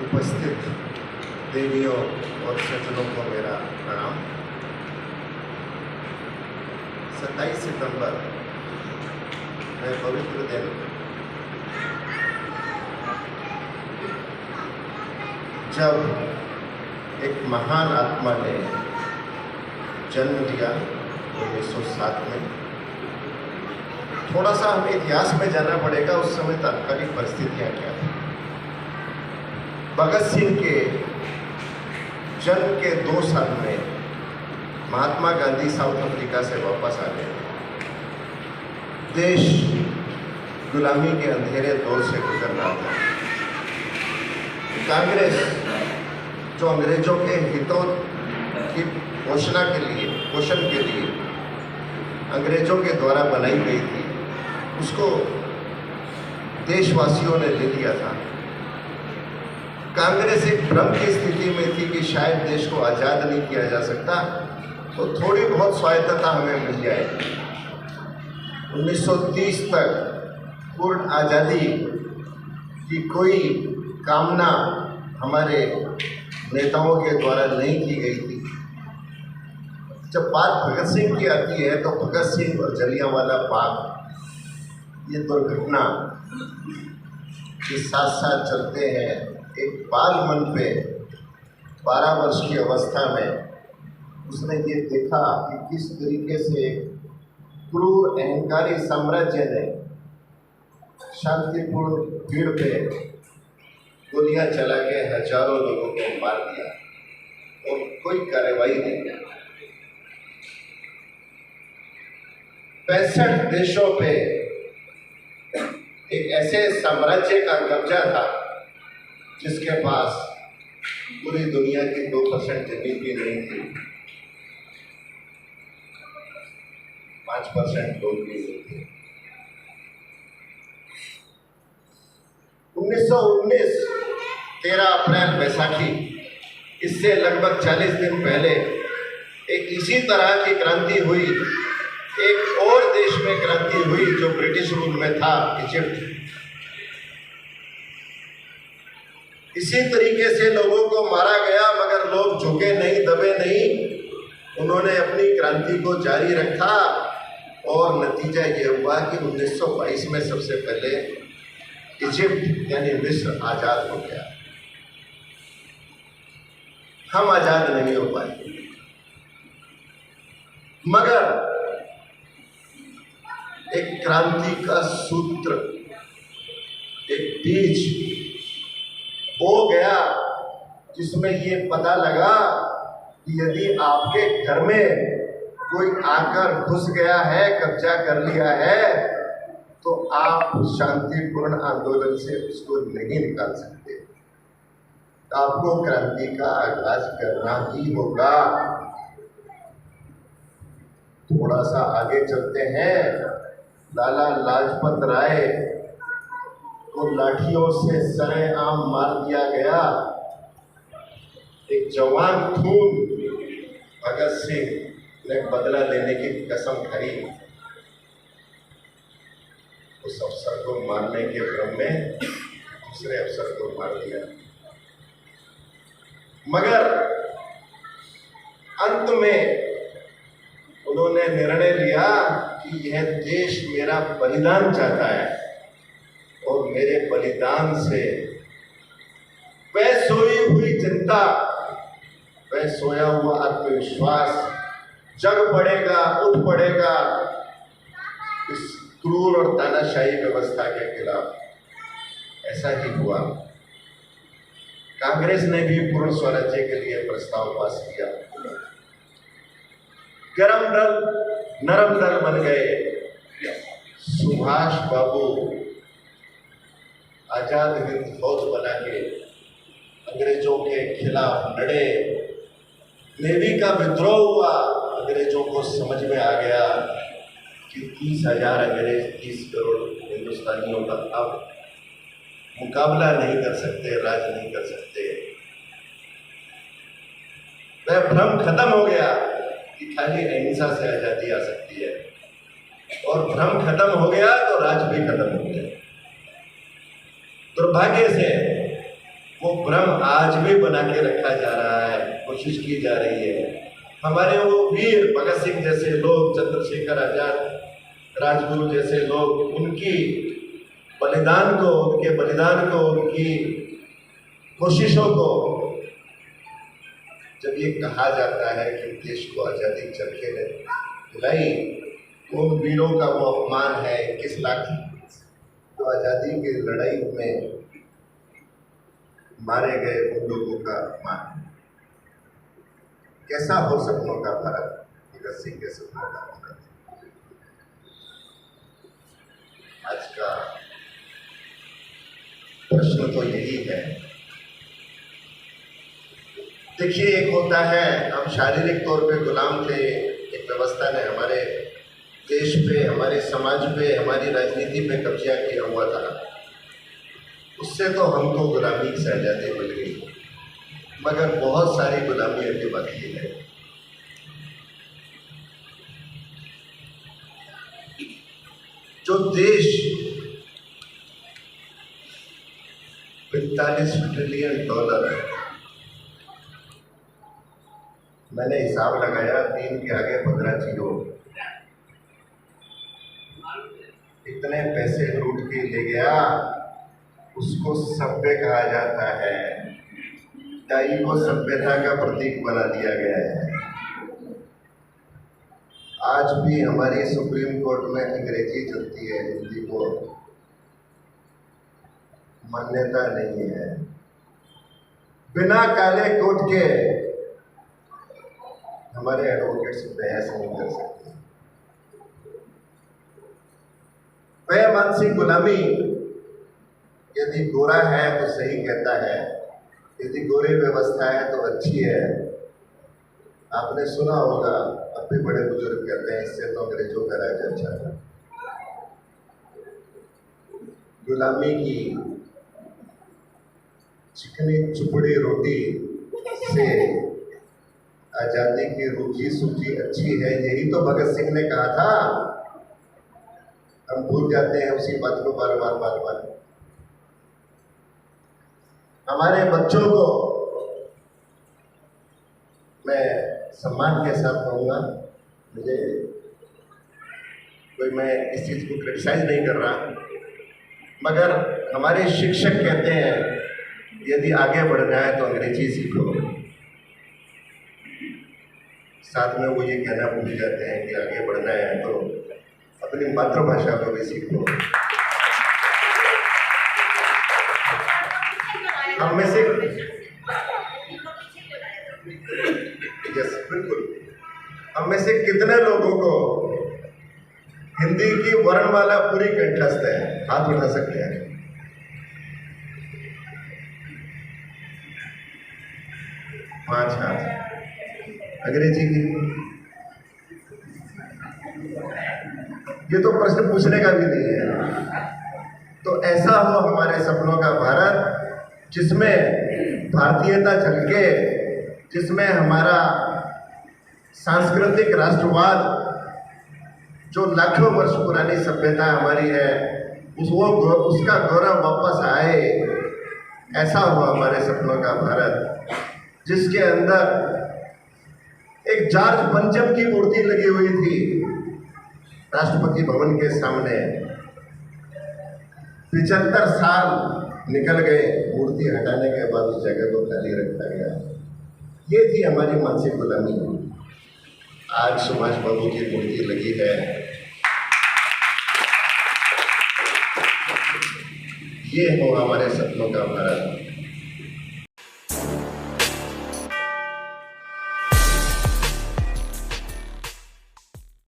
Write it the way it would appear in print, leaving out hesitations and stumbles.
उपस्थित देवियों और सज्जनों को मेरा प्रणाम। 27 सितंबर में पवित्र दिन जब एक महान आत्मा ने जन्म लिया 1907 में। थोड़ा सा हमें इतिहास में जाना पड़ेगा, उस समय तात्कालिक परिस्थितियां क्या थी। भगत सिंह के जन्म के 2 साल में महात्मा गांधी साउथ अफ्रीका से वापस आ गए। देश गुलामी के अंधेरे दौर से गुजर रहा था। कांग्रेस जो अंग्रेजों के हितों की पोषण के लिए अंग्रेजों के द्वारा बनाई गई थी, उसको देशवासियों ने ले लिया था। कांग्रेस एक भ्रम की स्थिति में थी कि शायद देश को आज़ाद नहीं किया जा सकता, तो थोड़ी बहुत स्वायत्तता हमें मिल जाए। 1930 तक पूर्ण आज़ादी की कोई कामना हमारे नेताओं के द्वारा नहीं की गई थी। जब बात भगत सिंह की आती है तो भगत सिंह और जलियांवाला बाग, ये दुर्घटना के साथ साथ चलते हैं। एक बाल मन पे 12 वर्ष की अवस्था में उसने ये देखा कि किस तरीके से क्रूर अहंकारी साम्राज्य ने शांतिपूर्ण भीड़ पे गोलियां चला के हजारों लोगों को मार दिया और कोई कार्रवाई नहीं की। 65 देशों पे एक ऐसे साम्राज्य का कब्जा था जिसके पास पूरी दुनिया की 2% जमीन भी नहीं थी, 5% लोग भी नहीं थे। 1919 13 अप्रैल बैसाखी, इससे लगभग 40 दिन पहले एक इसी तरह की क्रांति हुई। एक और देश में क्रांति हुई जो ब्रिटिश रूल में था, इजिप्ट। इसी तरीके से लोगों को मारा गया, मगर लोग झुके नहीं, दबे नहीं। उन्होंने अपनी क्रांति को जारी रखा और नतीजा ये हुआ कि 1922 में सबसे पहले इजिप्ट यानी मिस्र आज़ाद हो गया। हम आज़ाद नहीं हो पाए, मगर एक क्रांति का सूत्र, एक बीज हो गया जिसमें ये पता लगा कि यदि आपके घर में कोई आकर घुस गया है, कब्जा कर लिया है, तो आप शांतिपूर्ण आंदोलन से उसको नहीं निकाल सकते। आपको क्रांति का आगाज करना ही होगा। थोड़ा सा आगे चलते हैं। लाला लाजपत राय को लाठियों से सरेआम मार दिया गया। एक जवान खून भगत सिंह ने बदला लेने की कसम खाई। उस अफसर को मारने के क्रम में दूसरे अफसर को मार दिया, मगर अंत में उन्होंने निर्णय लिया कि यह देश मेरा बलिदान चाहता है और मेरे बलिदान से वह सोई हुई जनता, वह सोया हुआ आत्मविश्वास जग पड़ेगा, उठ पड़ेगा इस क्रूर और तानाशाही व्यवस्था के खिलाफ। ऐसा ही हुआ। कांग्रेस ने भी पूर्ण स्वराज्य के लिए प्रस्ताव पास किया। गरम दल नरम दल बन गए। सुभाष बाबू आजाद हिंद फौज बना के अंग्रेजों के खिलाफ लड़े। नेवी का विद्रोह हुआ। अंग्रेजों को समझ में आ गया कि 30,000 अंग्रेज 30 करोड़ हिंदुस्तानियों का अब मुकाबला नहीं कर सकते, राज नहीं कर सकते। वह भ्रम खत्म हो गया कि खाली अहिंसा से आजादी आ सकती है, और भ्रम खत्म हो गया तो राज भी खत्म हो गया। दुर्भाग्य से वो भ्रम आज भी बना के रखा जा रहा है, कोशिश की जा रही है। हमारे वो वीर भगत सिंह जैसे लोग, चंद्रशेखर आजाद, राजगुरु जैसे लोग, उनके बलिदान को, उनकी कोशिशों को जब ये कहा जाता है कि देश को आज़ादी चरखे ने दिलाई, उन वीरों का वो अपमान है। 21 लाख तो आज़ादी की लड़ाई में मारे गए उन लोगों का अपमान। कैसा हो सपनों का भारत, भगत सिंह के सपनों का भारत। आज का प्रश्न तो यही है। देखिए, एक होता है हम शारीरिक तौर पे गुलाम थे, एक व्यवस्था ने हमारे देश पे, हमारे समाज पे, हमारी राजनीति पे कब्जा किया हुआ था। उससे तो हमको गुलामी से आज़ादी मिल गई, मगर बहुत सारी गुलामी अभी बाकी है। जो देश 45 ट्रिलियन डॉलर, मैंने हिसाब लगाया 3 के आगे 15 जीरो, इतने पैसे लूट के ले गया, उसको सभ्य कहा जाता है। टाई को सभ्यता का प्रतीक बना दिया गया है। आज भी हमारी सुप्रीम कोर्ट में अंग्रेजी चलती है, हिंदी को मान्यता नहीं है। बिना काले कोट के हमारे एडवोकेट्स बहस नहीं कर सकते। वह मानसिक गुलामी, यदि गोरा है तो सही कहता है, यदि गोरी व्यवस्था है तो अच्छी है। आपने सुना होगा, अब भी बड़े बुजुर्ग कहते हैं, इससे तो अंग्रेजों का राज अच्छा था। गुलामी की चिकनी चुपड़ी रोटी से आजादी की रूखी सूखी अच्छी है, यही तो भगत सिंह ने कहा था। हम भूल जाते हैं उसी बात को बार बार। हमारे बच्चों को मैं सम्मान के साथ कहूँगा, मुझे मैं इस चीज़ को क्रिटिसाइज नहीं कर रहा, मगर हमारे शिक्षक कहते हैं यदि आगे बढ़ना है तो अंग्रेजी सीखो। साथ में वो ये कहना भूल जाते हैं कि आगे बढ़ना है तो अपनी मातृभाषा को भी सीखो। हम में से बिल्कुल, हम में से कितने लोगों को हिंदी की वर्णमाला पूरी कंठस्थ है? हाथ उठा सकते हैं। पांच हाथ। अंग्रेजी की ये तो प्रश्न पूछने का भी नहीं है। तो ऐसा हो हमारे सपनों का भारत, जिसमें भारतीयता झलके, जिसमें हमारा सांस्कृतिक राष्ट्रवाद, जो लाखों वर्ष पुरानी सभ्यता हमारी है, उसका गौरव वापस आए। ऐसा हो हमारे सपनों का भारत, जिसके अंदर एक जॉर्ज पंचम की मूर्ति लगी हुई थी राष्ट्रपति भवन के सामने। 75 साल निकल गए, मूर्ति हटाने के बाद उस जगह को खाली रखा गया। ये थी हमारी मानसिक गुलामी। आज सुभाष बाबू की मूर्ति लगी है। ये हो हमारे सपनों का भारत।